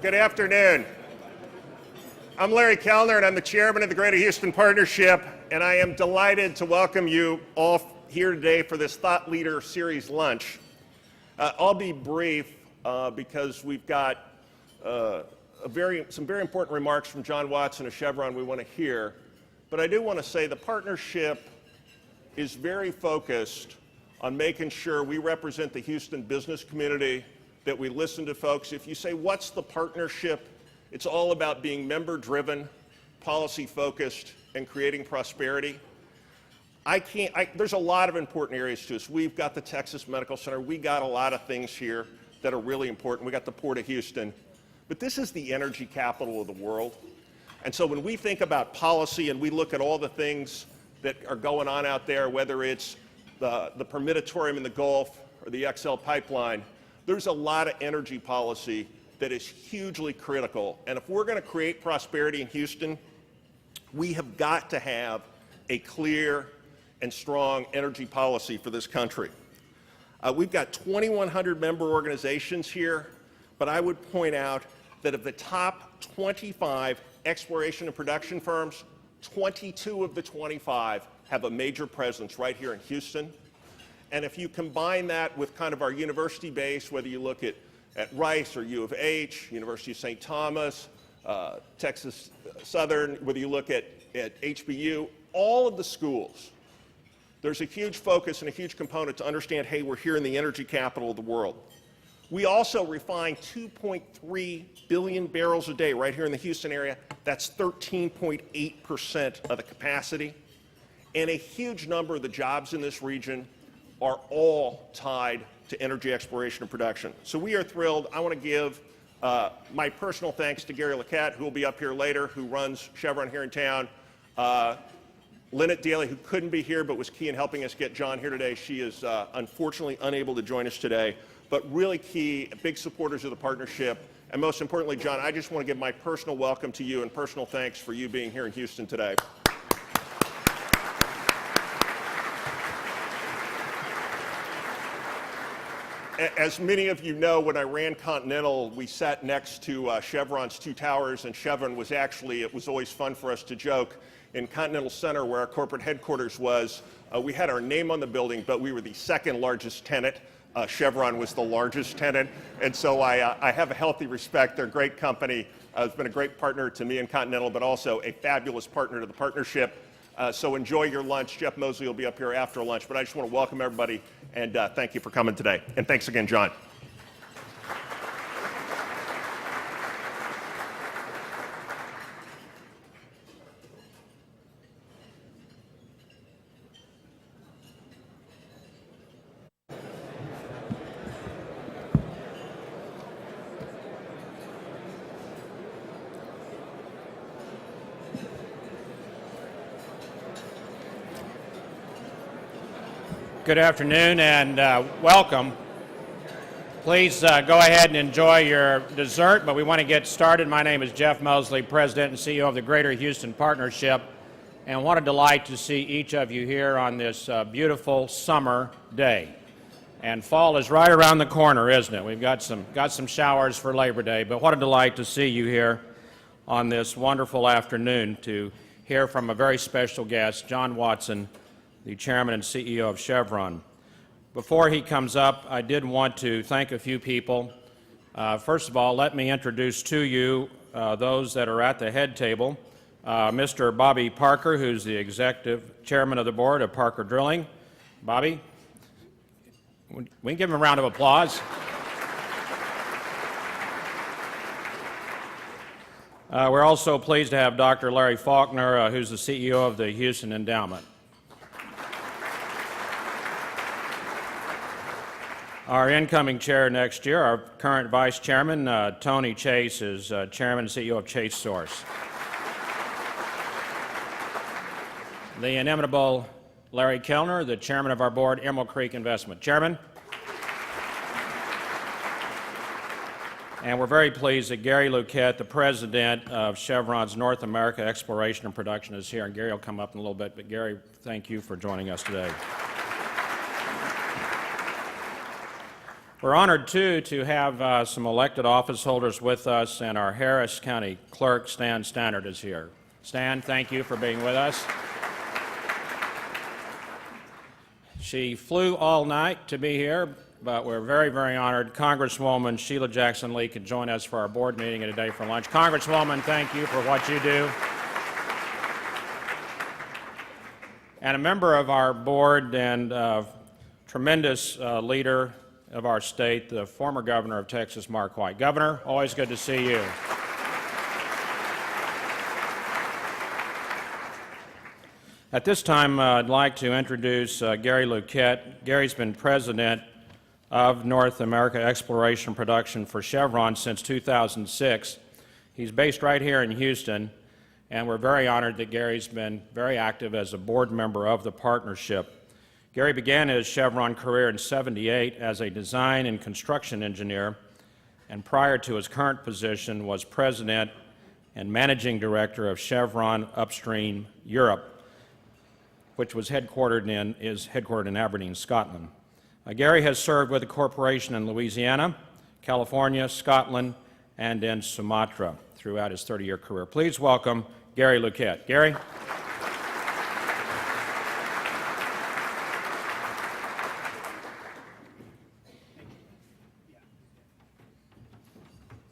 Good afternoon. I'm Larry Kellner, and I'm the chairman of the Greater Houston Partnership, and I am delighted to welcome you all here today for this Thought Leader Series lunch. I'll be brief because we've got some very important remarks from John Watson of Chevron we want to hear, but I do want to say the partnership is very focused on making sure we represent the Houston business community, that we listen to folks. If you say, what's the partnership? It's all about being member-driven, policy-focused, and creating prosperity. There's a lot of important areas to us. We've got the Texas Medical Center. We got a lot of things here that are really important. We got the Port of Houston. But this is the energy capital of the world. And so when we think about policy and we look at all the things that are going on out there, whether it's the permittatorium in the Gulf or the XL pipeline, there's a lot of energy policy that is hugely critical. And if we're going to create prosperity in Houston, we have got to have a clear and strong energy policy for this country. We've got 2,100 member organizations here, but I would point out that of the top 25 exploration and production firms, 22 of the 25 have a major presence right here in Houston. And if you combine that with kind of our university base, whether you look at Rice or U of H, University of St. Thomas, Texas Southern, whether you look at HBU, all of the schools, there's a huge focus and a huge component to understand, hey, we're here in the energy capital of the world. We also refine 2.3 billion barrels a day right here in the Houston area. That's 13.8% of the capacity. And a huge number of the jobs in this region are all tied to energy exploration and production. So we are thrilled. I want to give my personal thanks to Gary Lequette, who will be up here later, who runs Chevron here in town. Lynette Daly, who couldn't be here but was key in helping us get John here today. She is unfortunately unable to join us today, but really key, big supporters of the partnership. And most importantly, John, I just want to give my personal welcome to you and personal thanks for you being here in Houston today. As many of you know, when I ran Continental, we sat next to Chevron's two towers, and Chevron was actually, it was always fun for us to joke, in Continental Center, where our corporate headquarters was, we had our name on the building, but we were the second largest tenant. Chevron was the largest tenant, and so I have a healthy respect. They're a great company. It's been a great partner to me and Continental, but also a fabulous partner to the partnership. So enjoy your lunch. Jeff Mosley will be up here after lunch, but I just want to welcome everybody and thank you for coming today. And thanks again, John. Good afternoon and welcome. Please go ahead and enjoy your dessert, but we want to get started. My name is Jeff Mosley, President and CEO of the Greater Houston Partnership, and what a delight to see each of you here on this beautiful summer day. And fall is right around the corner, isn't it? We've got some showers for Labor Day, but what a delight to see you here on this wonderful afternoon to hear from a very special guest, John Watson, the Chairman and CEO of Chevron. Before he comes up, I did want to thank a few people. First of all, let me introduce to you those that are at the head table. Mr. Bobby Parker, who's the Executive Chairman of the Board of Parker Drilling. Bobby, we can give him a round of applause. We're also pleased to have Dr. Larry Faulkner, who's the CEO of the Houston Endowment. Our incoming chair next year, our current vice chairman, Tony Chase, is chairman and CEO of Chase Source. The inimitable Larry Kellner, the chairman of our board, Emerald Creek Investment. Chairman. And we're very pleased that Gary Lequette, the president of Chevron's North America Exploration and Production, is here. And Gary will come up in a little bit, but Gary, thank you for joining us today. We're honored, too, to have some elected office holders with us, and our Harris County Clerk, Stan Stannard, is here. Stan, thank you for being with us. She flew all night to be here, but we're very, very honored. Congresswoman Sheila Jackson Lee could join us for our board meeting today for lunch. Congresswoman, thank you for what you do. And a member of our board and tremendous leader of our state, the former governor of Texas, Mark White. Governor, always good to see you. At this time, I'd like to introduce Gary Luquette. Gary's been president of North America Exploration Production for Chevron since 2006. He's based right here in Houston, and we're very honored that Gary's been very active as a board member of the partnership. Gary began his Chevron career in '78 as a design and construction engineer, and prior to his current position was president and managing director of Chevron Upstream Europe, which is headquartered in Aberdeen, Scotland. Gary has served with the corporation in Louisiana, California, Scotland, and in Sumatra throughout his 30-year career. Please welcome Gary Luquette. Gary?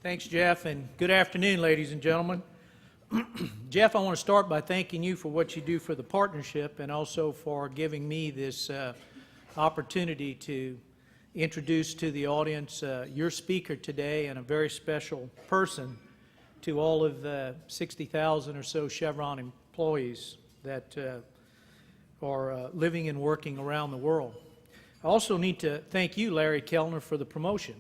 Thanks, Jeff, and good afternoon, ladies and gentlemen. Jeff, I want to start by thanking you for what you do for the partnership and also for giving me this opportunity to introduce to the audience your speaker today and a very special person to all of the 60,000 or so Chevron employees that are living and working around the world. I also need to thank you, Larry Kellner, for the promotion.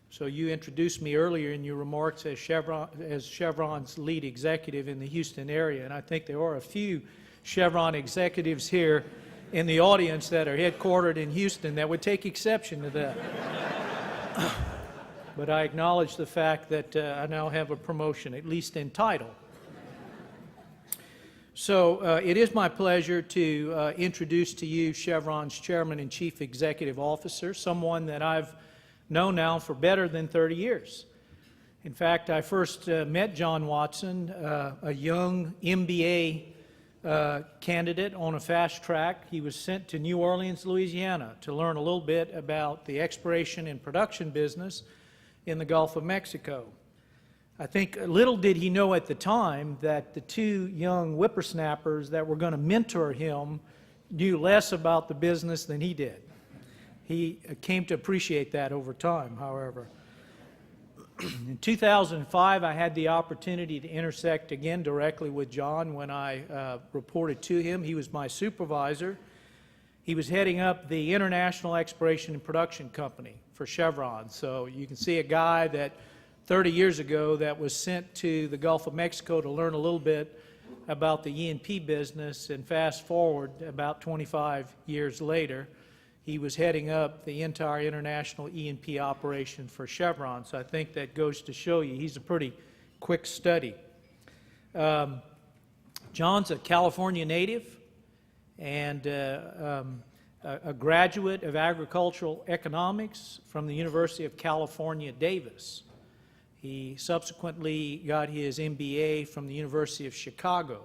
So you introduced me earlier in your remarks as Chevron's lead executive in the Houston area, and I think there are a few Chevron executives here in the audience that are headquartered in Houston that would take exception to that. But I acknowledge the fact that I now have a promotion, at least in title. So it is my pleasure to introduce to you Chevron's Chairman and Chief Executive Officer, someone that I've known now for better than 30 years. In fact, I first met John Watson, a young MBA candidate on a fast track. He was sent to New Orleans, Louisiana to learn a little bit about the exploration and production business in the Gulf of Mexico. I think little did he know at the time that the two young whippersnappers that were going to mentor him knew less about the business than he did. He came to appreciate that over time, however. In 2005, I had the opportunity to intersect again directly with John when I reported to him. He was my supervisor. He was heading up the International Exploration and Production Company for Chevron. So you can see a guy that 30 years ago that was sent to the Gulf of Mexico to learn a little bit about the E&P business, and fast forward about 25 years later, he was heading up the entire international E&P operation for Chevron. So I think that goes to show you he's a pretty quick study. John's a California native and a graduate of agricultural economics from the University of California, Davis. He subsequently got his MBA from the University of Chicago.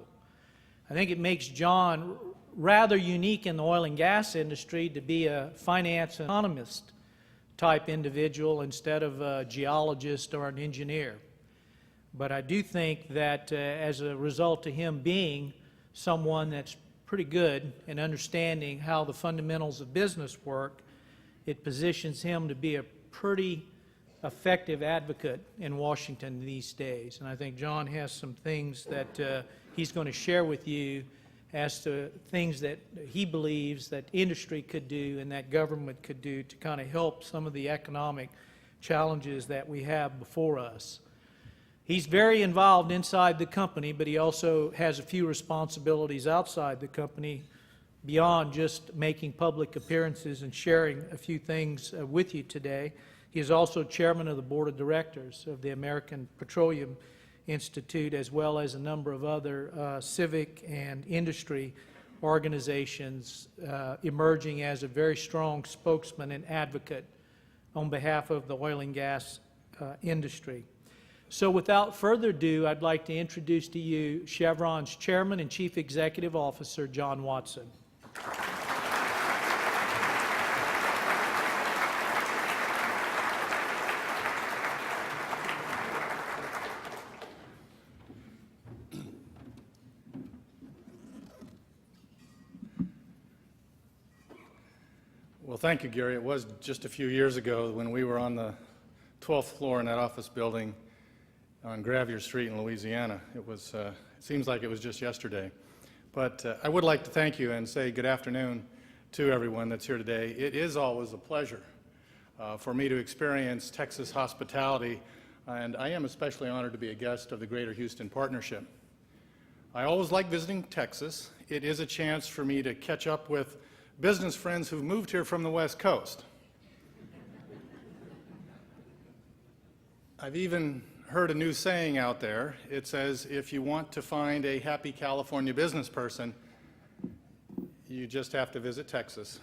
I think it makes John rather unique in the oil and gas industry to be a finance and economist type individual instead of a geologist or an engineer. But I do think that as a result of him being someone that's pretty good in understanding how the fundamentals of business work, it positions him to be a pretty effective advocate in Washington these days. And I think John has some things that he's going to share with you as to things that he believes that industry could do and that government could do to kind of help some of the economic challenges that we have before us. He's very involved inside the company, but he also has a few responsibilities outside the company beyond just making public appearances and sharing a few things with you today. He is also chairman of the board of directors of the American Petroleum Institute, as well as a number of other civic and industry organizations, emerging as a very strong spokesman and advocate on behalf of the oil and gas industry. So without further ado, I'd like to introduce to you Chevron's Chairman and Chief Executive Officer, John Watson. Well, thank you, Gary. It was just a few years ago when we were on the 12th floor in that office building on Gravier Street in Louisiana. It seems like it was just yesterday. But I would like to thank you and say good afternoon to everyone that's here today. It is always a pleasure for me to experience Texas hospitality, and I am especially honored to be a guest of the Greater Houston Partnership. I always like visiting Texas. It is a chance for me to catch up with business friends who've moved here from the West Coast. I've even heard a new saying out there. It says, if you want to find a happy California business person, you just have to visit Texas.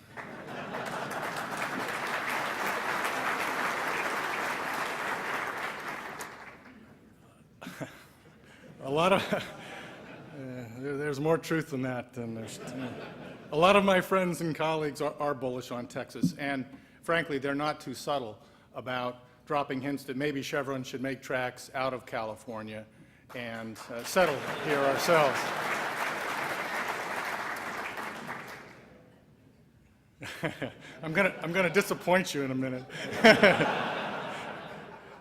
There's more truth than that. A lot of my friends and colleagues are bullish on Texas, and frankly, they're not too subtle about dropping hints that maybe Chevron should make tracks out of California and settle here ourselves. I'm gonna disappoint you in a minute.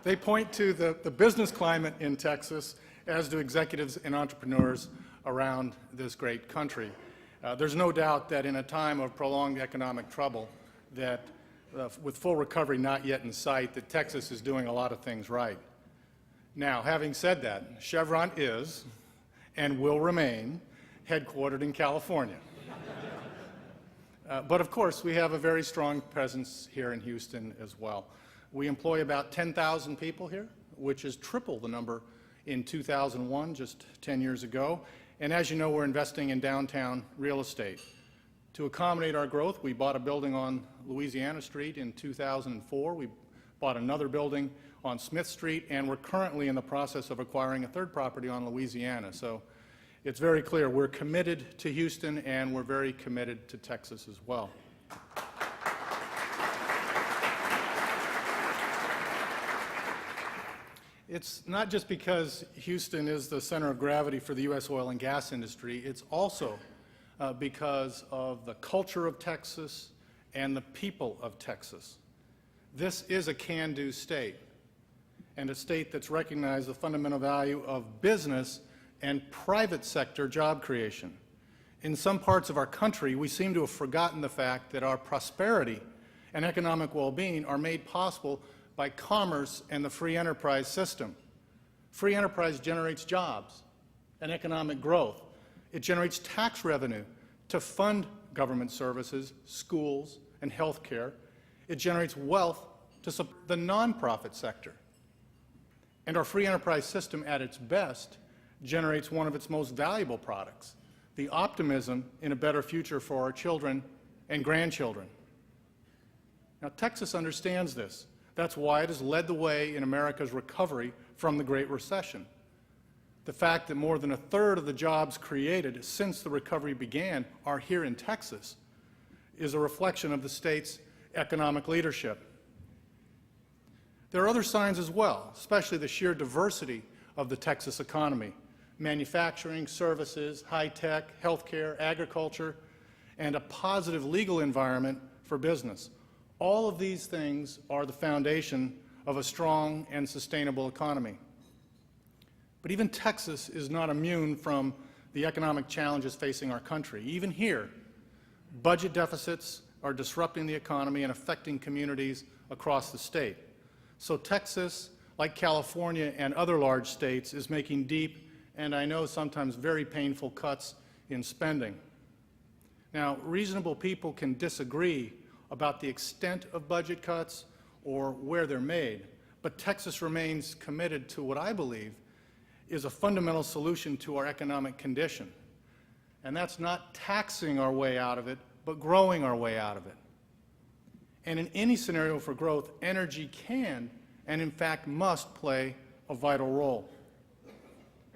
They point to the business climate in Texas, as do executives and entrepreneurs around this great country. There's no doubt that in a time of prolonged economic trouble, that with full recovery not yet in sight, that Texas is doing a lot of things right. Now, having said that, Chevron is and will remain headquartered in California. But of course, we have a very strong presence here in Houston as well. We employ about 10,000 people here, which is triple the number in 2001, just 10 years ago. And as you know, we're investing in downtown real estate. To accommodate our growth, we bought a building on Louisiana Street in 2004. We bought another building on Smith Street, and we're currently in the process of acquiring a third property on Louisiana. So it's very clear we're committed to Houston, and we're very committed to Texas as well. It's not just because Houston is the center of gravity for the U.S. oil and gas industry, it's also because of the culture of Texas and the people of Texas. This is a can-do state, and a state that's recognized the fundamental value of business and private sector job creation. In some parts of our country, we seem to have forgotten the fact that our prosperity and economic well-being are made possible by commerce and the free enterprise system. Free enterprise generates jobs and economic growth. It generates tax revenue to fund government services, schools, and health care. It generates wealth to support the nonprofit sector. And our free enterprise system, at its best, generates one of its most valuable products, the optimism in a better future for our children and grandchildren. Now, Texas understands this. That's why it has led the way in America's recovery from the Great Recession. The fact that more than a third of the jobs created since the recovery began are here in Texas is a reflection of the state's economic leadership. There are other signs as well, especially the sheer diversity of the Texas economy: manufacturing, services, high-tech, healthcare, agriculture, and a positive legal environment for business. All of these things are the foundation of a strong and sustainable economy. But even Texas is not immune from the economic challenges facing our country. Even here, budget deficits are disrupting the economy and affecting communities across the state. So Texas, like California and other large states, is making deep and I know sometimes very painful cuts in spending. Now, reasonable people can disagree about the extent of budget cuts or where they're made, but Texas remains committed to what I believe is a fundamental solution to our economic condition. And that's not taxing our way out of it, but growing our way out of it. And in any scenario for growth, energy can and in fact must play a vital role.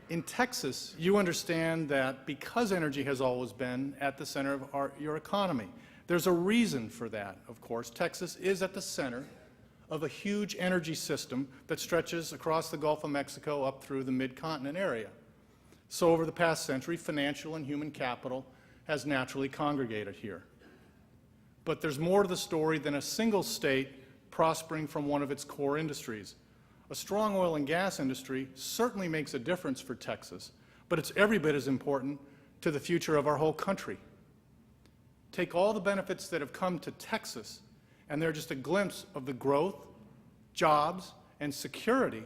In Texas, you understand that because energy has always been at the center of your economy, there's a reason for that, of course. Texas is at the center of a huge energy system that stretches across the Gulf of Mexico up through the mid-continent area. So over the past century, financial and human capital has naturally congregated here. But there's more to the story than a single state prospering from one of its core industries. A strong oil and gas industry certainly makes a difference for Texas, but it's every bit as important to the future of our whole country. Take all the benefits that have come to Texas, and they're just a glimpse of the growth, jobs, and security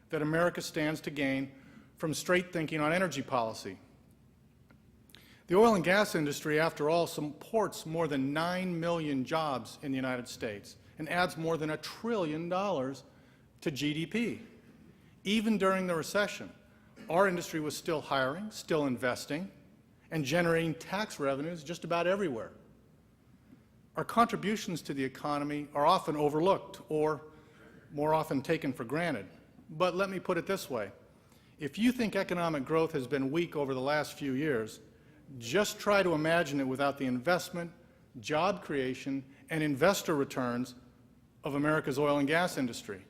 that America stands to gain from straight thinking on energy policy. The oil and gas industry, after all, supports more than 9 million jobs in the United States and adds more than $1 trillion to GDP. Even during the recession, our industry was still hiring, still investing, and generating tax revenues just about everywhere. Our contributions to the economy are often overlooked or more often taken for granted. But let me put it this way. If you think economic growth has been weak over the last few years, just try to imagine it without the investment, job creation, and investor returns of America's oil and gas industry.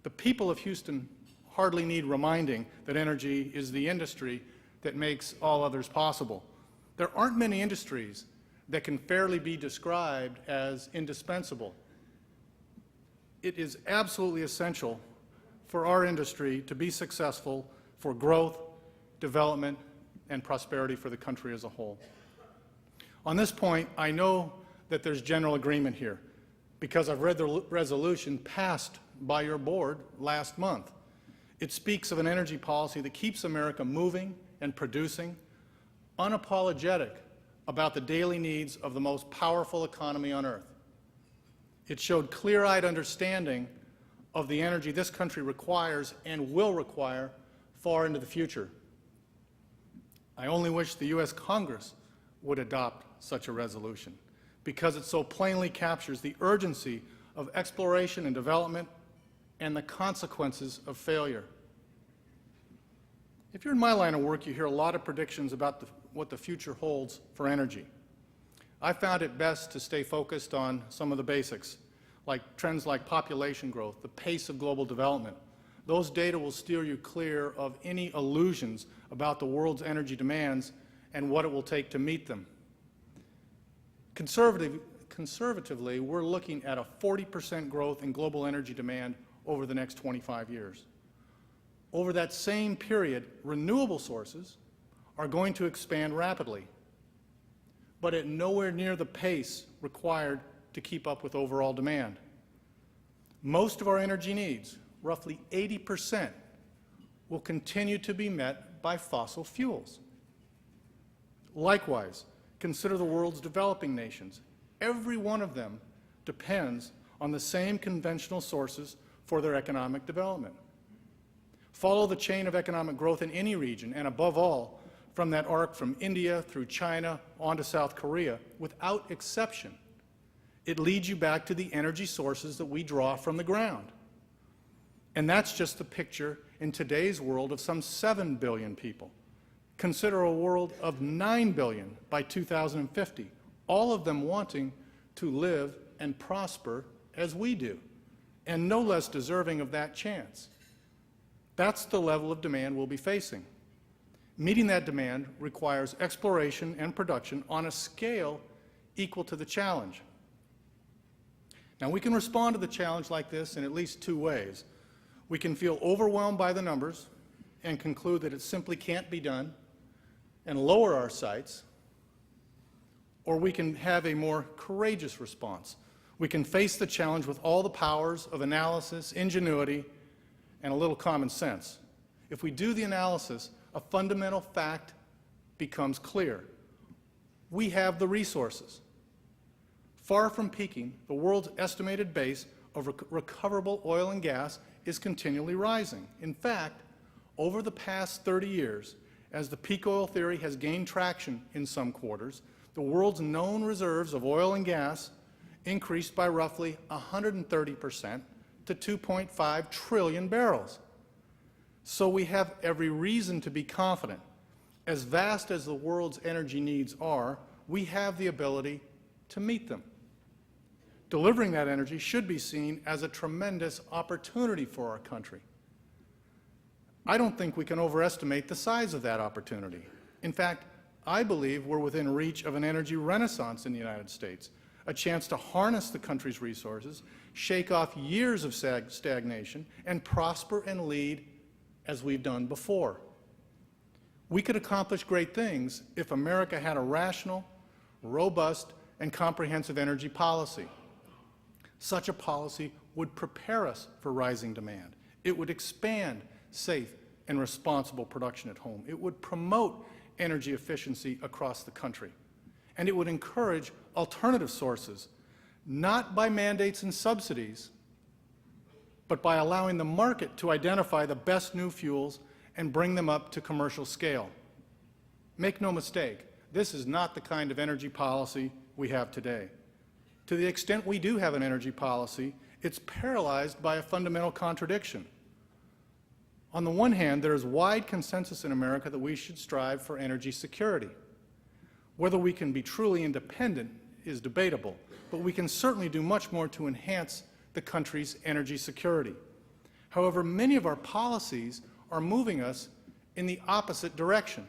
The people of Houston hardly need reminding that energy is the industry that makes all others possible. There aren't many industries that can fairly be described as indispensable. It is absolutely essential for our industry to be successful for growth, development, and prosperity for the country as a whole. On this point, I know that there's general agreement here because I've read the resolution passed by your board last month. It speaks of an energy policy that keeps America moving and producing, unapologetic about the daily needs of the most powerful economy on earth. It showed clear-eyed understanding of the energy this country requires and will require far into the future. I only wish the U.S. Congress would adopt such a resolution because it so plainly captures the urgency of exploration and development and the consequences of failure. If you're in my line of work, you hear a lot of predictions about what the future holds for energy. I found it best to stay focused on some of the basics, like trends like population growth, the pace of global development. Those data will steer you clear of any illusions about the world's energy demands and what it will take to meet them. Conservatively, we're looking at a 40% growth in global energy demand over the next 25 years. Over that same period, renewable sources are going to expand rapidly, but at nowhere near the pace required to keep up with overall demand. Most of our energy needs, roughly 80%, will continue to be met by fossil fuels. Likewise, consider the world's developing nations. Every one of them depends on the same conventional sources for their economic development. Follow the chain of economic growth in any region, and above all, from that arc from India through China on to South Korea, without exception, it leads you back to the energy sources that we draw from the ground. And that's just the picture in today's world of some 7 billion people. Consider a world of 9 billion by 2050, all of them wanting to live and prosper as we do, and no less deserving of that chance. That's the level of demand we'll be facing. Meeting that demand requires exploration and production on a scale equal to the challenge. Now, we can respond to the challenge like this in at least two ways. We can feel overwhelmed by the numbers and conclude that it simply can't be done and lower our sights, or we can have a more courageous response. We can face the challenge with all the powers of analysis, ingenuity, and a little common sense. If we do the analysis, a fundamental fact becomes clear. We have the resources. Far from peaking, the world's estimated base of recoverable oil and gas is continually rising. In fact, over the past 30 years, as the peak oil theory has gained traction in some quarters, the world's known reserves of oil and gas increased by roughly 130% to 2.5 trillion barrels. So we have every reason to be confident. As vast as the world's energy needs are, we have the ability to meet them. Delivering that energy should be seen as a tremendous opportunity for our country. I don't think we can overestimate the size of that opportunity. In fact, I believe we're within reach of an energy renaissance in the United States, a chance to harness the country's resources, shake off years of stagnation, and prosper and lead as we've done before. We could accomplish great things if America had a rational, robust, and comprehensive energy policy. Such a policy would prepare us for rising demand. It would expand safe and responsible production at home. It would promote energy efficiency across the country. And it would encourage alternative sources, not by mandates and subsidies, but by allowing the market to identify the best new fuels and bring them up to commercial scale. Make no mistake, this is not the kind of energy policy we have today. To the extent we do have an energy policy, it's paralyzed by a fundamental contradiction. On the one hand, there is wide consensus in America that we should strive for energy security. Whether we can be truly independent is debatable, but we can certainly do much more to enhance the country's energy security. However, many of our policies are moving us in the opposite direction.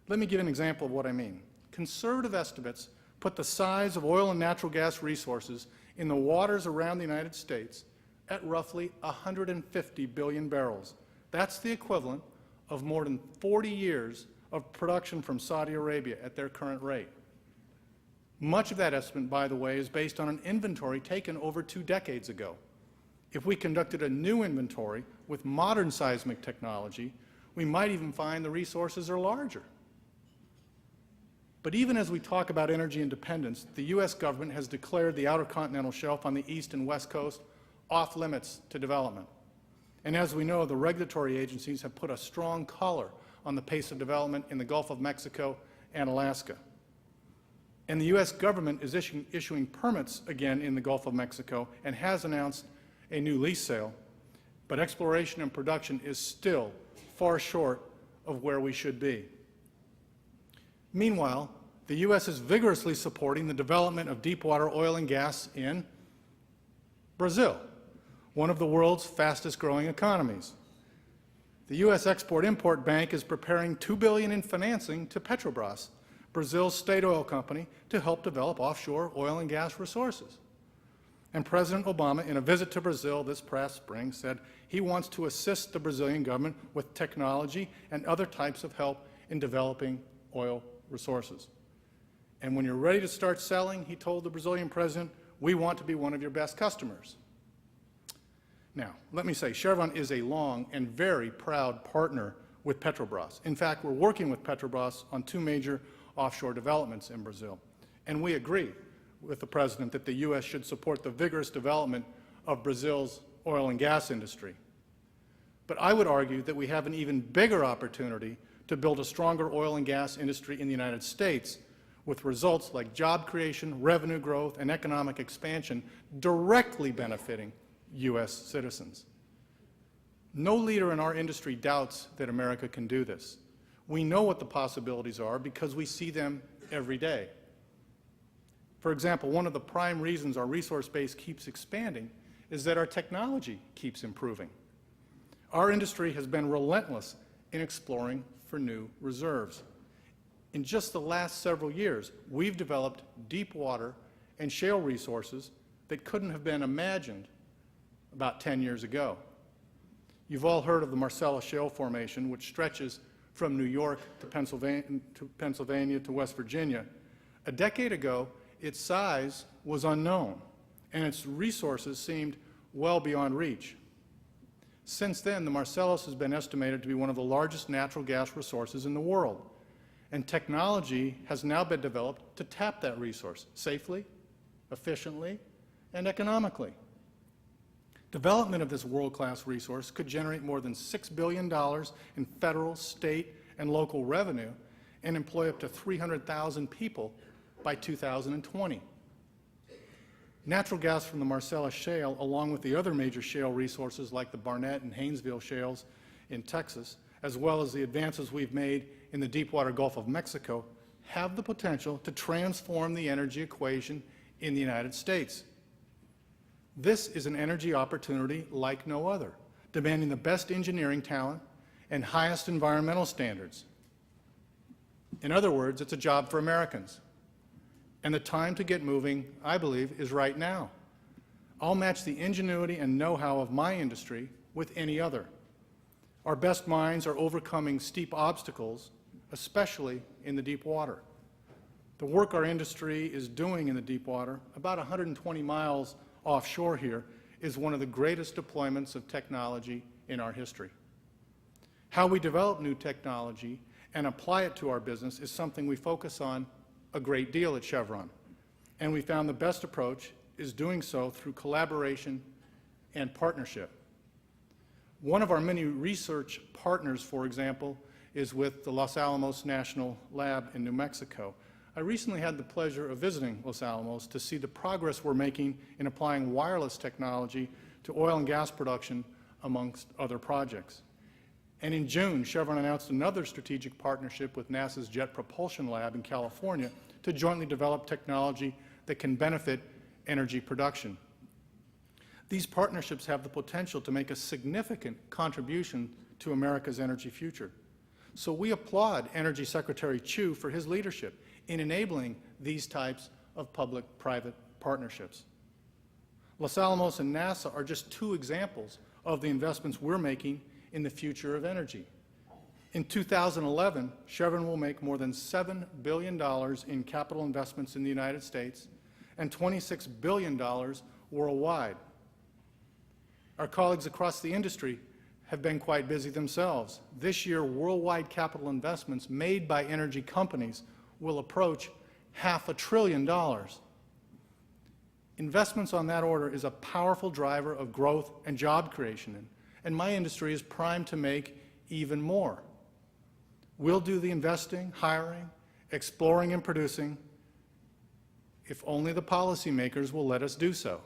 Let me give an example of what I mean. Conservative estimates put the size of oil and natural gas resources in the waters around the United States at roughly 150 billion barrels. That's the equivalent of more than 40 years of production from Saudi Arabia at their current rate. Much of that estimate, by the way, is based on an inventory taken over 2 decades ago. If we conducted a new inventory with modern seismic technology, we might even find the resources are larger. But even as we talk about energy independence, the U.S. government has declared the Outer Continental Shelf on the east and west coast off limits to development. And as we know, the regulatory agencies have put a strong collar on the pace of development in the Gulf of Mexico and Alaska. And the U.S. government is issuing permits again in the Gulf of Mexico and has announced a new lease sale, but exploration and production is still far short of where we should be. Meanwhile, the U.S. is vigorously supporting the development of deepwater oil and gas in Brazil, one of the world's fastest-growing economies. The U.S. Export-Import Bank is preparing $2 billion in financing to Petrobras, Brazil's state oil company, to help develop offshore oil and gas resources. And President Obama, in a visit to Brazil this past spring, said he wants to assist the Brazilian government with technology and other types of help in developing oil resources. And when you're ready to start selling, he told the Brazilian president, we want to be one of your best customers. Now, let me say, Chevron is a long and very proud partner with Petrobras. In fact, we're working with Petrobras on 2 major offshore developments in Brazil. And we agree with the President that the U.S. should support the vigorous development of Brazil's oil and gas industry. But I would argue that we have an even bigger opportunity to build a stronger oil and gas industry in the United States with results like job creation, revenue growth, and economic expansion directly benefiting U.S. citizens. No leader in our industry doubts that America can do this. We know what the possibilities are because we see them every day. For example, one of the prime reasons our resource base keeps expanding is that our technology keeps improving. Our industry has been relentless in exploring for new reserves. In just the last several years, we've developed deep water and shale resources that couldn't have been imagined about 10 years ago. You've all heard of the Marcellus Shale Formation, which stretches from New York to Pennsylvania to West Virginia. A decade ago, its size was unknown, and its resources seemed well beyond reach. Since then, the Marcellus has been estimated to be one of the largest natural gas resources in the world, and technology has now been developed to tap that resource safely, efficiently, and economically. Development of this world-class resource could generate more than $6 billion in federal, state, and local revenue and employ up to 300,000 people by 2020. Natural gas from the Marcellus Shale, along with the other major shale resources like the Barnett and Haynesville shales in Texas, as well as the advances we've made in the deepwater Gulf of Mexico, have the potential to transform the energy equation in the United States. This is an energy opportunity like no other, demanding the best engineering talent and highest environmental standards. In other words, it's a job for Americans. And the time to get moving, I believe, is right now. I'll match the ingenuity and know-how of my industry with any other. Our best minds are overcoming steep obstacles, especially in the deep water. The work our industry is doing in the deep water, about 120 miles offshore here, is one of the greatest deployments of technology in our history. How we develop new technology and apply it to our business is something we focus on a great deal at Chevron, and we found the best approach is doing so through collaboration and partnership. One of our many research partners, for example, is with the Los Alamos National Lab in New Mexico. I recently had the pleasure of visiting Los Alamos to see the progress we're making in applying wireless technology to oil and gas production, amongst other projects. And in June, Chevron announced another strategic partnership with NASA's Jet Propulsion Lab in California to jointly develop technology that can benefit energy production. These partnerships have the potential to make a significant contribution to America's energy future. So we applaud Energy Secretary Chu for his leadership in enabling these types of public-private partnerships. Los Alamos and NASA are just two examples of the investments we're making in the future of energy. In 2011, Chevron will make more than $7 billion in capital investments in the United States and $26 billion worldwide. Our colleagues across the industry have been quite busy themselves. This year, worldwide capital investments made by energy companies will approach $500 billion. Investments on that order is a powerful driver of growth and job creation, and my industry is primed to make even more. We'll do the investing, hiring, exploring, and producing if only the policymakers will let us do so.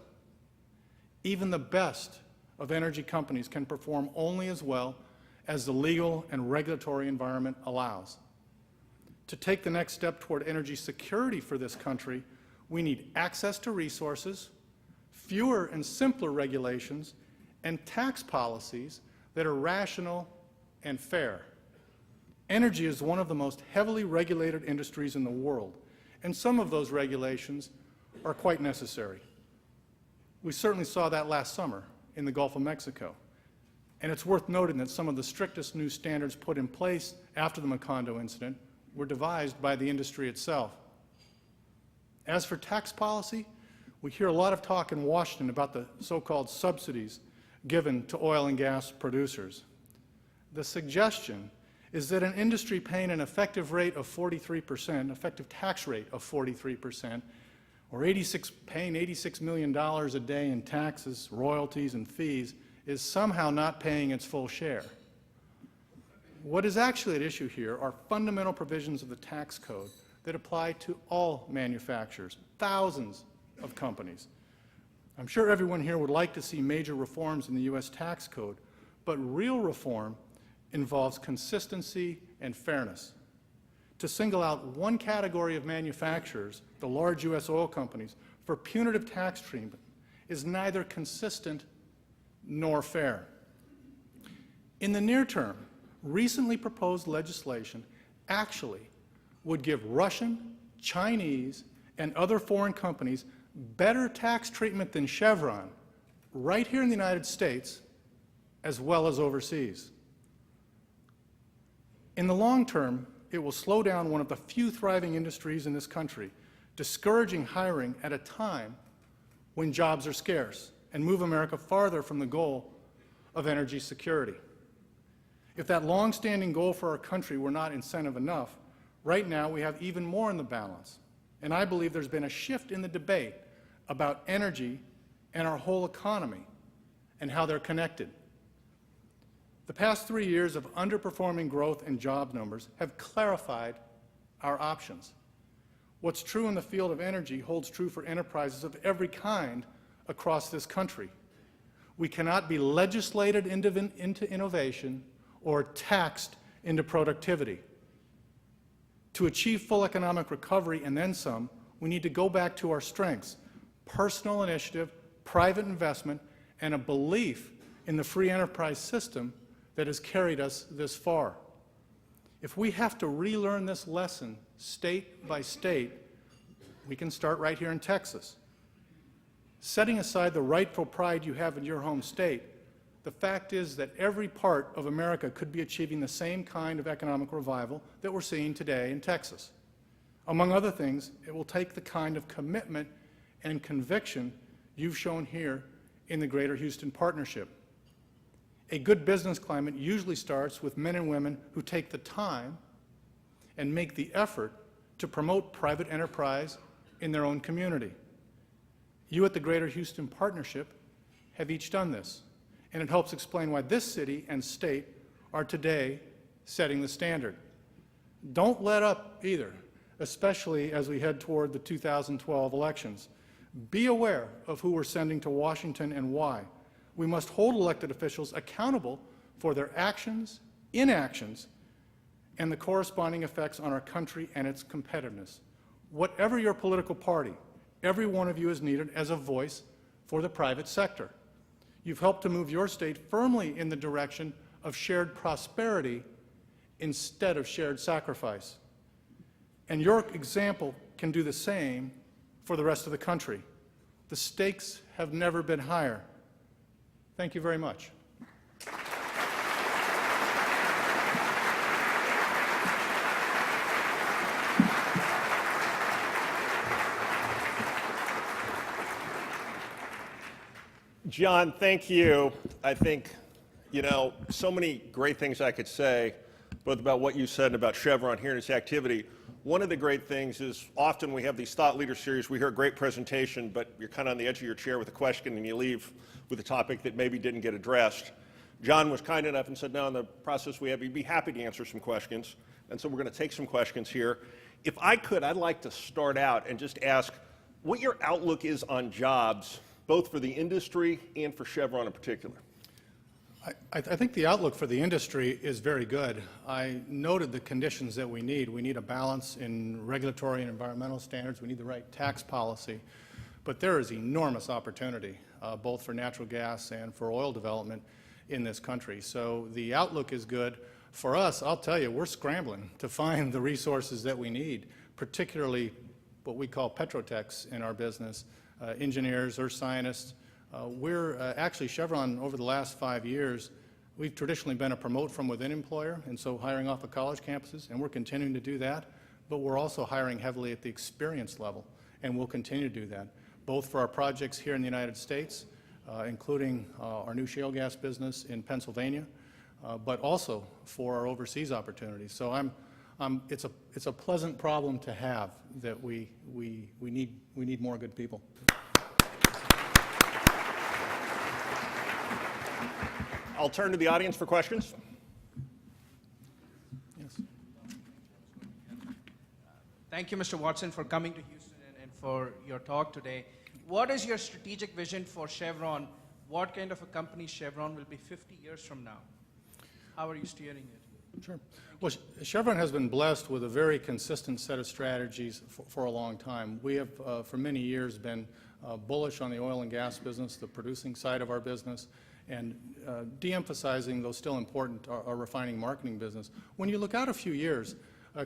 Even the best of energy companies can perform only as well as the legal and regulatory environment allows. To take the next step toward energy security for this country, we need access to resources, fewer and simpler regulations, and tax policies that are rational and fair. Energy is one of the most heavily regulated industries in the world, and some of those regulations are quite necessary. We certainly saw that last summer in the Gulf of Mexico, and it's worth noting that some of the strictest new standards put in place after the Macondo incident were devised by the industry itself. As for tax policy, we hear a lot of talk in Washington about the so-called subsidies given to oil and gas producers. The suggestion is that an industry paying an effective rate of 43%, effective tax rate of 43%, or paying $86 million a day in taxes, royalties, and fees, is somehow not paying its full share. What is actually at issue here are fundamental provisions of the tax code that apply to all manufacturers, thousands of companies. I'm sure everyone here would like to see major reforms in the U.S. tax code, but real reform involves consistency and fairness. To single out one category of manufacturers, the large U.S. oil companies, for punitive tax treatment is neither consistent nor fair. In the near term, recently proposed legislation actually would give Russian, Chinese, and other foreign companies better tax treatment than Chevron right here in the United States as well as overseas. In the long term, it will slow down one of the few thriving industries in this country, discouraging hiring at a time when jobs are scarce, and move America farther from the goal of energy security. If that long-standing goal for our country were not incentive enough, right now we have even more in the balance. And I believe there's been a shift in the debate about energy and our whole economy and how they're connected. The past 3 years of underperforming growth and job numbers have clarified our options. What's true in the field of energy holds true for enterprises of every kind across this country. We cannot be legislated into innovation or taxed into productivity. To achieve full economic recovery and then some, we need to go back to our strengths: personal initiative, private investment, and a belief in the free enterprise system that has carried us this far. If we have to relearn this lesson state by state, we can start right here in Texas. Setting aside the rightful pride you have in your home state, the fact is that every part of America could be achieving the same kind of economic revival that we're seeing today in Texas. Among other things, it will take the kind of commitment and conviction you've shown here in the Greater Houston Partnership. A good business climate usually starts with men and women who take the time and make the effort to promote private enterprise in their own community. You at the Greater Houston Partnership have each done this, and it helps explain why this city and state are today setting the standard. Don't let up either, especially as we head toward the 2012 elections. Be aware of who we're sending to Washington and why. We must hold elected officials accountable for their actions, inactions, and the corresponding effects on our country and its competitiveness. Whatever your political party, every one of you is needed as a voice for the private sector. You've helped to move your state firmly in the direction of shared prosperity instead of shared sacrifice. And your example can do the same for the rest of the country. The stakes have never been higher. Thank you very much. John, thank you. I think, so many great things I could say, both about what you said and about Chevron here in its activity. One of the great things is often we have these thought leader series, we hear a great presentation, but you're kind of on the edge of your chair with a question and you leave with a topic that maybe didn't get addressed. John was kind enough and said, no, in the process we have, he'd be happy to answer some questions. And so we're going to take some questions here. If I could, I'd like to start out and just ask what your outlook is on jobs, both for the industry and for Chevron in particular. I think the outlook for the industry is very good. I noted the conditions that we need. We need a balance in regulatory and environmental standards. We need the right tax policy. But there is enormous opportunity, both for natural gas and for oil development in this country. So the outlook is good. For us, I'll tell you, we're scrambling to find the resources that we need, particularly what we call petrotechs in our business, engineers, earth scientists. Actually, Chevron, over the last 5 years, we've traditionally been a promote from within employer, and so hiring off of college campuses, and we're continuing to do that, but we're also hiring heavily at the experience level, and we'll continue to do that, both for our projects here in the United States, including our new shale gas business in Pennsylvania, but also for our overseas opportunities. So it's a pleasant problem to have that we need more good people. I'll turn to the audience for questions. Yes. Thank you, Mr. Watson, for coming to Houston and for your talk today. What is your strategic vision for Chevron? What kind of a company Chevron will be 50 years from now? How are you steering it? Sure. Well, Chevron has been blessed with a very consistent set of strategies for a long time. We have, for many years, been bullish on the oil and gas business, the producing side of our business, and de-emphasizing, though still important, our refining marketing business. When you look out a few years,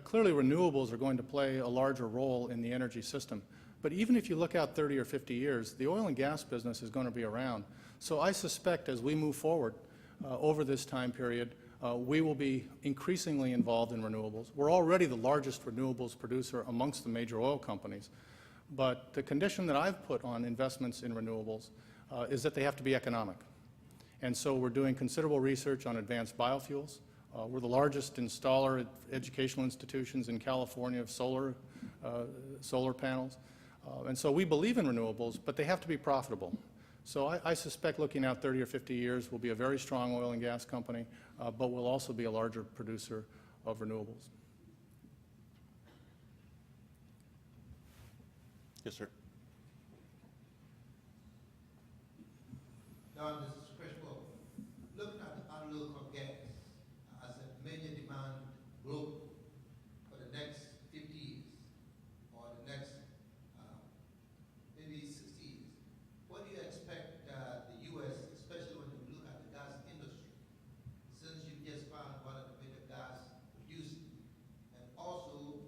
clearly renewables are going to play a larger role in the energy system. But even if you look out 30 or 50 years, the oil and gas business is going to be around. So I suspect as we move forward over this time period, we will be increasingly involved in renewables. We're already the largest renewables producer amongst the major oil companies. But the condition that I've put on investments in renewables is that they have to be economic. And so we're doing considerable research on advanced biofuels. We're the largest installer at educational institutions in California of solar panels. And so we believe in renewables, but they have to be profitable. So I suspect looking out 30 or 50 years, we'll be a very strong oil and gas company, but we'll also be a larger producer of renewables. Yes, sir. Don, this is Chris Wolf. Looking at the outlook of gas as a major demand globally for the next 50 years or the next maybe 60 years, what do you expect the U.S., especially when you look at the gas industry, since you just found one of the bigger gas producers, and also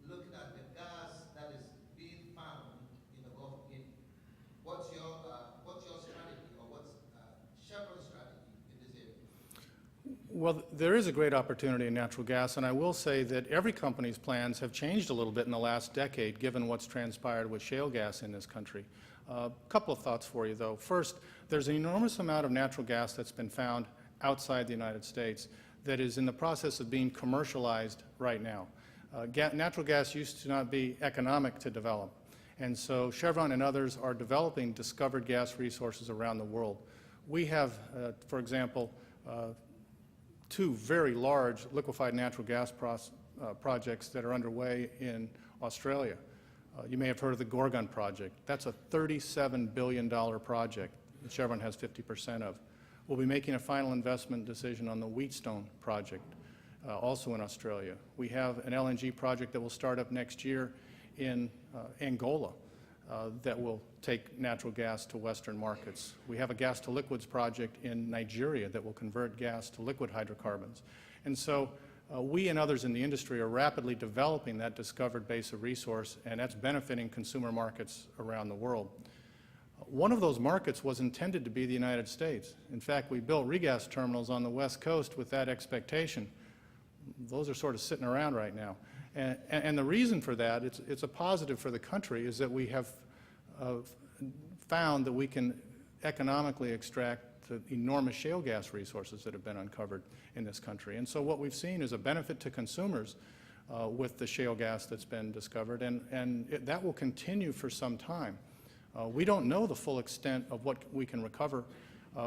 looking at the gas that is being found in the Gulf of Guinea, what's your strategy, or what's Chevron's strategy in this area? Well, there is a great opportunity in natural gas, and I will say that every company's plans have changed a little bit in the last decade, given what's transpired with shale gas in this country. A couple of thoughts for you, though. First, there's an enormous amount of natural gas that's been found outside the United States that is in the process of being commercialized right now. Natural gas used to not be economic to develop, and so Chevron and others are developing discovered gas resources around the world. We have, for example, two very large liquefied natural gas projects that are underway in Australia. You may have heard of the Gorgon project. That's a $37 billion project that Chevron has 50% of. We'll be making a final investment decision on the Wheatstone project, also in Australia. We have an LNG project that will start up next year in Angola that will take natural gas to Western markets. We have a gas to liquids project in Nigeria that will convert gas to liquid hydrocarbons. And so we and others in the industry are rapidly developing that discovered base of resource, and that's benefiting consumer markets around the world. One of those markets was intended to be the United States. In fact, we built regas terminals on the West Coast with that expectation. Those are sort of sitting around right now. And the reason for that, it's a positive for the country, is that we have found that we can economically extract the enormous shale gas resources that have been uncovered in this country. And so what we've seen is a benefit to consumers with the shale gas that's been discovered, and that will continue for some time. We don't know the full extent of what we can recover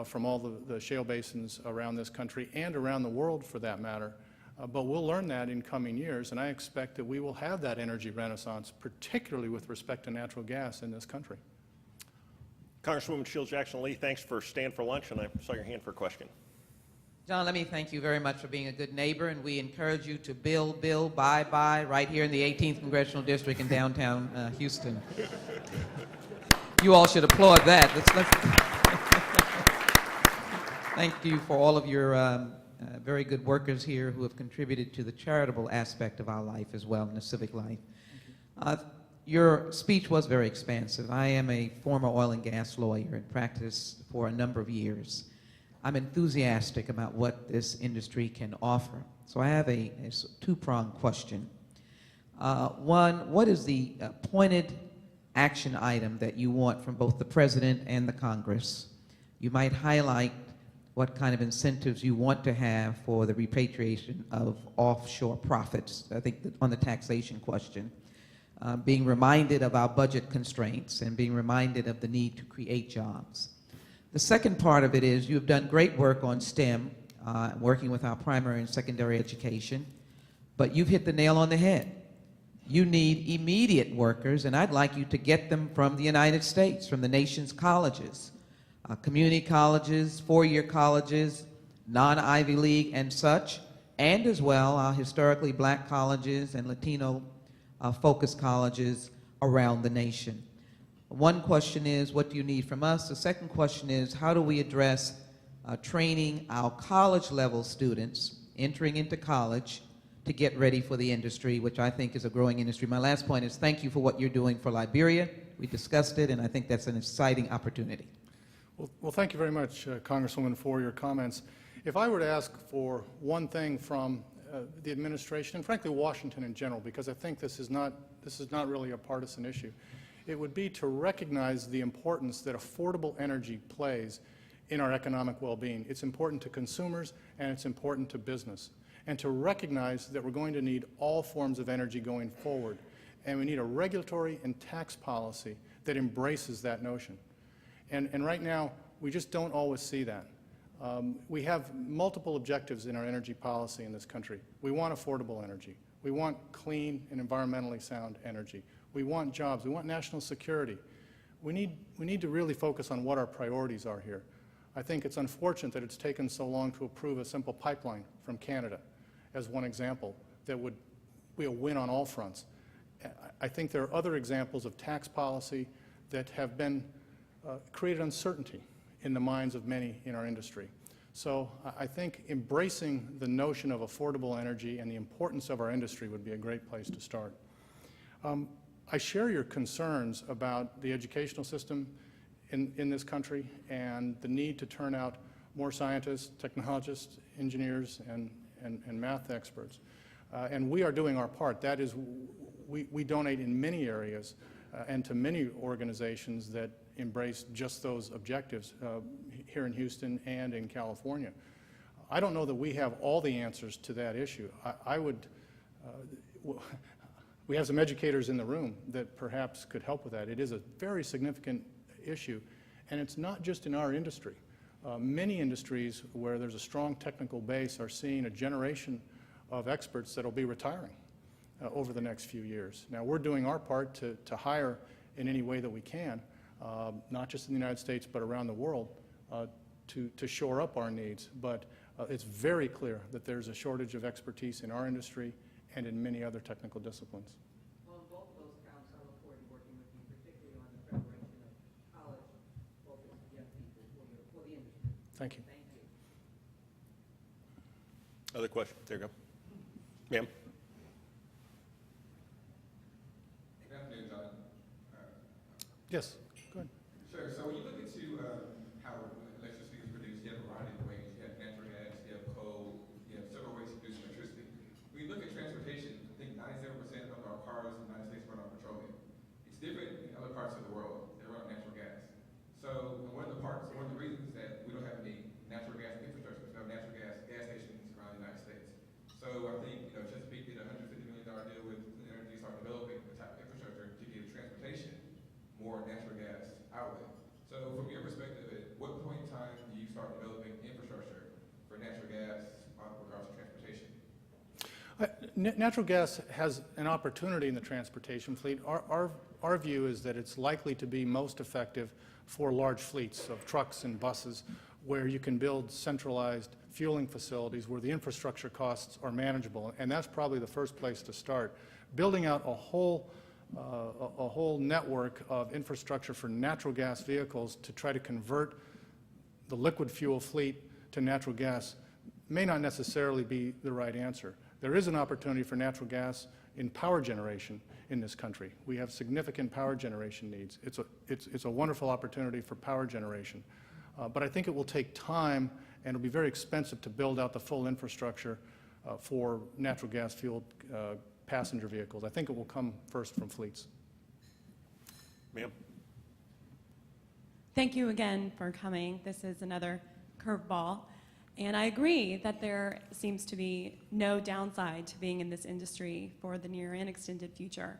from all the shale basins around this country and around the world, for that matter. But we'll learn that in coming years, and I expect that we will have that energy renaissance, particularly with respect to natural gas in this country. Congresswoman Shields Jackson-Lee, thanks for staying for lunch, and I saw your hand for a question. John, let me thank you very much for being a good neighbor, and we encourage you to build, buy right here in the 18th Congressional District in downtown Houston. You all should applaud that. Thank you for all of your very good workers here who have contributed to the charitable aspect of our life as well, and the civic life. Your speech was very expansive. I am a former oil and gas lawyer in practice for a number of years. I'm enthusiastic about what this industry can offer. So I have a two-pronged question. One, what is the pointed action item that you want from both the President and the Congress? You might highlight what kind of incentives you want to have for the repatriation of offshore profits, I think on the taxation question. Being reminded of our budget constraints and being reminded of the need to create jobs. The second part of it is you've done great work on STEM, working with our primary and secondary education, but you've hit the nail on the head. You need immediate workers, and I'd like you to get them from the United States, from the nation's colleges, community colleges, four-year colleges, non-Ivy League and such, and as well our historically black colleges and Latino focused colleges around the nation. One question is, what do you need from us? The second question is, how do we address training our college-level students entering into college to get ready for the industry, which I think is a growing industry. My last point is thank you for what you're doing for Liberia. We discussed it, and I think that's an exciting opportunity. Well, thank you very much, Congresswoman, for your comments. If I were to ask for one thing from the administration, and frankly Washington in general, because I think this is not really a partisan issue, it would be to recognize the importance that affordable energy plays in our economic well-being. It's important to consumers, and it's important to business. And to recognize that we're going to need all forms of energy going forward, and we need a regulatory and tax policy that embraces that notion. And right now, we just don't always see that. We have multiple objectives in our energy policy in this country. We want affordable energy. We want clean and environmentally sound energy. We want jobs. We want national security. We need to really focus on what our priorities are here. I think it's unfortunate that it's taken so long to approve a simple pipeline from Canada as one example that would be a win on all fronts. I think there are other examples of tax policy that have been created uncertainty in the minds of many in our industry. So I think embracing the notion of affordable energy and the importance of our industry would be a great place to start. I share your concerns about the educational system in this country and the need to turn out more scientists, technologists, engineers, and math experts. And we are doing our part. That is, we donate in many areas and to many organizations that embrace just those objectives here in Houston and in California. I don't know that we have all the answers to that issue. We have some educators in the room that perhaps could help with that. It is a very significant issue, and it's not just in our industry. Many industries where there's a strong technical base are seeing a generation of experts that will be retiring over the next few years. Now, we're doing our part to hire in any way that we can, not just in the United States, but around the world, to shore up our needs. But it's very clear that there's a shortage of expertise in our industry and in many other technical disciplines. Well, on both of those counts, I look forward to working with you, particularly on the preparation of college-focused young people for the industry. Thank you. Thank you. Other questions? There you go. Ma'am? Good afternoon, John. Yes, go ahead. Sure. So when you look into how electricity is produced, you have a variety of ways. You have natural gas, you have coal, you have several ways to produce electricity. When you look at transportation, I think 97% of our cars in the United States run on petroleum. It's different in other parts of the world. They run on natural gas. So one of the reasons that we don't have any natural gas infrastructure is we have natural gas stations around the United States. So I think, Chesapeake did a $150 million deal with Clean Energy, start developing the type of infrastructure to give transportation more natural gas outlet. So from your perspective, at what point in time do you start developing infrastructure for natural gas with regards to transportation? Natural gas has an opportunity in the transportation fleet. Our view is that it's likely to be most effective for large fleets of trucks and buses where you can build centralized fueling facilities where the infrastructure costs are manageable. And that's probably the first place to start. Building out a whole network of infrastructure for natural gas vehicles to try to convert the liquid fuel fleet to natural gas may not necessarily be the right answer. There is an opportunity for natural gas in power generation in this country. We have significant power generation needs. It's a wonderful opportunity for power generation. But I think it will take time and it'll be very expensive to build out the full infrastructure for natural gas fueled passenger vehicles. I think it will come first from fleets. Ma'am? Thank you again for coming. This is another curveball. And I agree that there seems to be no downside to being in this industry for the near and extended future.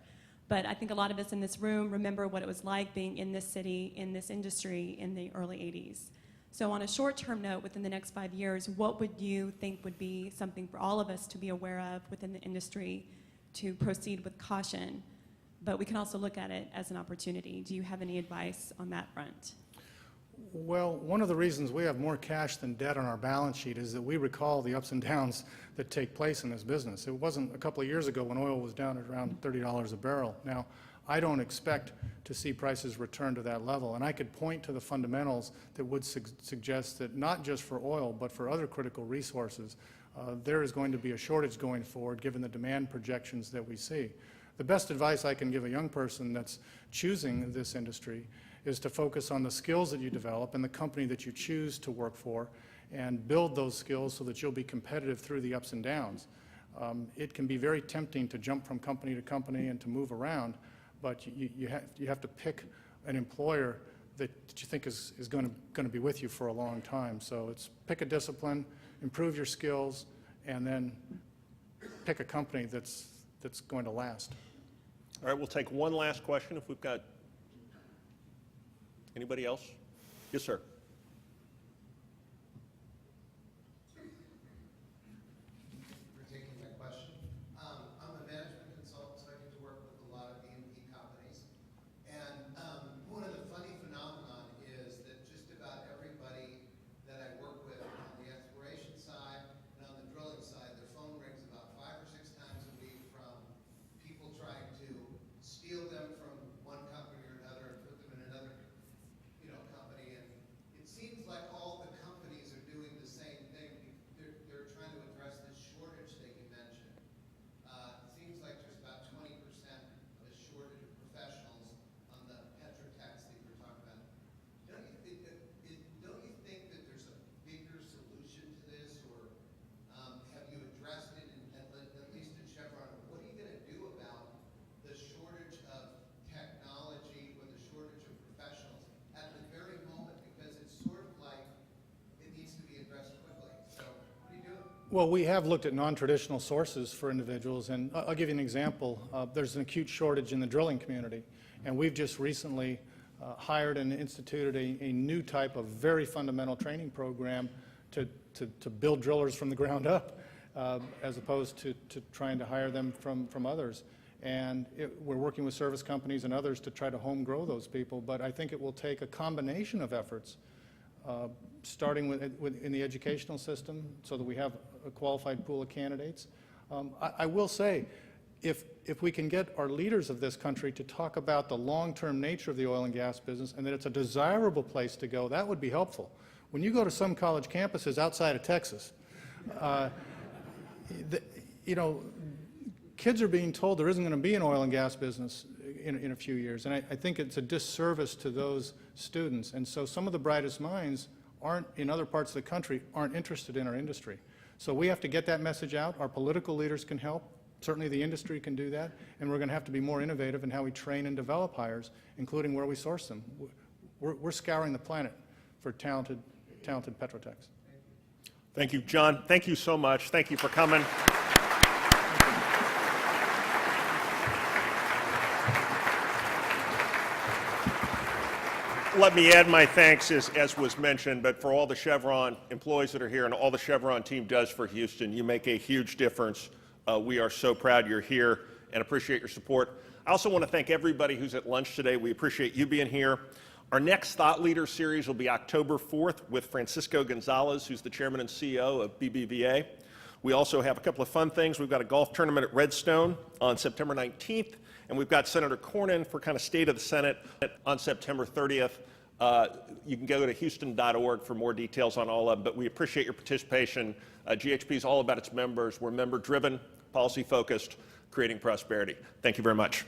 But I think a lot of us in this room remember what it was like being in this city, in this industry in the early 80s. So on a short-term note, within the next 5 years, what would you think would be something for all of us to be aware of within the industry to proceed with caution? But we can also look at it as an opportunity. Do you have any advice on that front? Well, one of the reasons we have more cash than debt on our balance sheet is that we recall the ups and downs that take place in this business. It wasn't a couple of years ago when oil was down at around $30 a barrel. Now, I don't expect to see prices return to that level, and I could point to the fundamentals that would suggest that not just for oil, but for other critical resources, there is going to be a shortage going forward given the demand projections that we see. The best advice I can give a young person that's choosing this industry is to focus on the skills that you develop and the company that you choose to work for and build those skills so that you'll be competitive through the ups and downs. It can be very tempting to jump from company to company and to move around, but you have to pick an employer that you think is going to be with you for a long time. So it's pick a discipline, improve your skills, and then pick a company that's going to last. All right, we'll take one last question if we've got anybody else. Yes, sir. For taking my question. I'm an Well, we have looked at non-traditional sources for individuals, and I'll give you an example. There's an acute shortage in the drilling community, and we've just recently hired and instituted a new type of very fundamental training program to build drillers from the ground up, as opposed to trying to hire them from others. And we're working with service companies and others to try to home grow those people, but I think it will take a combination of efforts, starting in the educational system so that we have a qualified pool of candidates. I will say, if we can get our leaders of this country to talk about the long-term nature of the oil and gas business and that it's a desirable place to go, that would be helpful. When you go to some college campuses outside of Texas, you know, kids are being told there isn't going to be an oil and gas business in a few years, and I think it's a disservice to those students. And so some of the brightest minds in other parts of the country aren't interested in our industry. So we have to get that message out. Our political leaders can help. Certainly the industry can do that, and we're going to have to be more innovative in how we train and develop hires, including where we source them. We're scouring the planet for talented petrotechs. Thank you, John. Thank you so much. Thank you for coming. Let me add my thanks, as was mentioned, but for all the Chevron employees that are here and all the Chevron team does for Houston. You make a huge difference. We are so proud you're here and appreciate your support. I also want to thank everybody who's at lunch today. We appreciate you being here. Our next Thought Leader series will be October 4th with Francisco Gonzalez, who's the chairman and CEO of BBVA. We also have a couple of fun things. We've got a golf tournament at Redstone on September 19th, and we've got Senator Cornyn for kind of State of the Senate on September 30th. You can go to houston.org for more details on all of them, but we appreciate your participation. GHP is all about its members. We're member-driven, policy-focused, creating prosperity. Thank you very much.